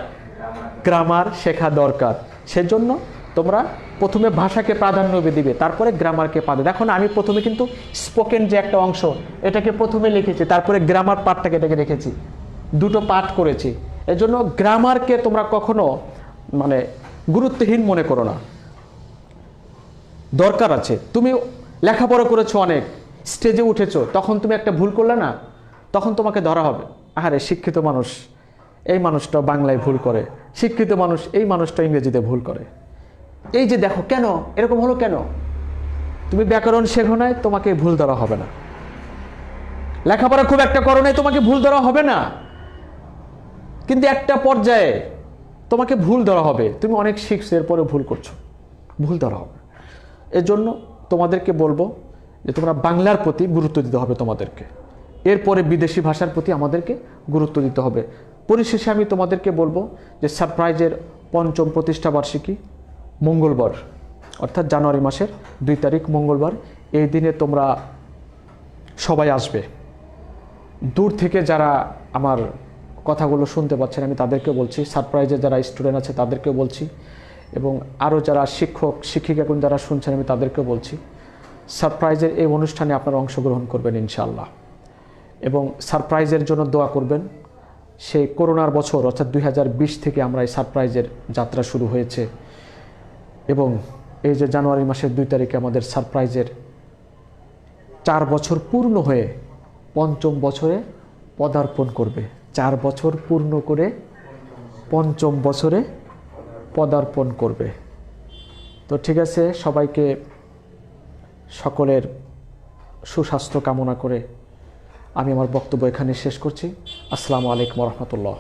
গ্রামার শেখা দরকার। সেজন্য তোমরা প্রথমে ভাষাকে প্রাধান্য দিবে, তারপরে গ্রামারকে পাবে। দেখো না, আমি প্রথমে কিন্তু স্পোকেন যে একটা অংশ, এটাকে প্রথমে লিখেছি, তারপরে গ্রামার পার্টটাকে এটাকে রেখেছি, দুটো পার্ট করেছি। এজন্য গ্রামারকে তোমরা কখনো মানে গুরুত্বহীন মনে করো না, দরকার আছে। তুমি লেখাপড়া করেছো অনেক, স্টেজে উঠেছো, তখন তুমি একটা ভুল করলে না, তখন তোমাকে ধরা হবে। আরে শিক্ষিত মানুষ এই মানুষটা বাংলায় ভুল করে, শিক্ষিত মানুষ এই মানুষটা ইংরেজিতে ভুল করে। এই যে দেখো কেন এরকম হলো, কেন? তুমি ব্যাকরণ শেখো নাই, তোমাকে ভুল ধরা হবে না। লেখাপড়া খুব একটা করো নাই, তোমাকে ভুল ধরা হবে না। কিন্তু একটা পর্যায়ে তোমাকে ভুল ধরা হবে। তুমি অনেক শিখছো, এরপরে ভুল করছো, ভুল ধরা হবে। এর জন্য তোমাদেরকে বলবো যে তোমরা বাংলার প্রতি গুরুত্ব দিতে হবে তোমাদেরকে, এরপরে বিদেশি ভাষার প্রতি আমাদেরকে গুরুত্ব দিতে হবে। পরিশেষে আমি তোমাদেরকে বলবো যে সারপ্রাইজের ৫ম প্রতিষ্ঠাবার্ষিকী মঙ্গলবার, অর্থাৎ জানুয়ারি মাসের ২ তারিখ মঙ্গলবার, এই দিনে তোমরা সবাই আসবে। দূর থেকে যারা আমার কথাগুলো শুনতে পাচ্ছেন আমি তাদেরকে বলছি, সারপ্রাইজের যারা স্টুডেন্ট আছে তাদেরকেও বলছি, এবং আরও যারা শিক্ষক শিক্ষিকাগণ যারা শুনছেন আমি তাদেরকেও বলছি, সারপ্রাইজের এই অনুষ্ঠানে আপনারা অংশগ্রহণ করবেন ইনশাআল্লাহ, এবং সারপ্রাইজের জন্য দোয়া করবেন। সেই করোনার বছর অর্থাৎ ২০২০ থেকে আমরা এই সারপ্রাইজের যাত্রা শুরু হয়েছে, এবং এই যে জানুয়ারি মাসের ২ তারিখে আমাদের সারপ্রাইজের ৪ বছর পূর্ণ হয়ে ৫ম বছরে পদার্পণ করবে। ৪ বছর পূর্ণ করে ৫ম বছরে পদার্পণ করবে। তো ঠিক আছে, সবাইকে সকলের সুস্বাস্থ্য কামনা করে আমি আমার বক্তব্য এখানে শেষ করছি। আসসালামু আলাইকুম ওয়া রাহমাতুল্লাহ।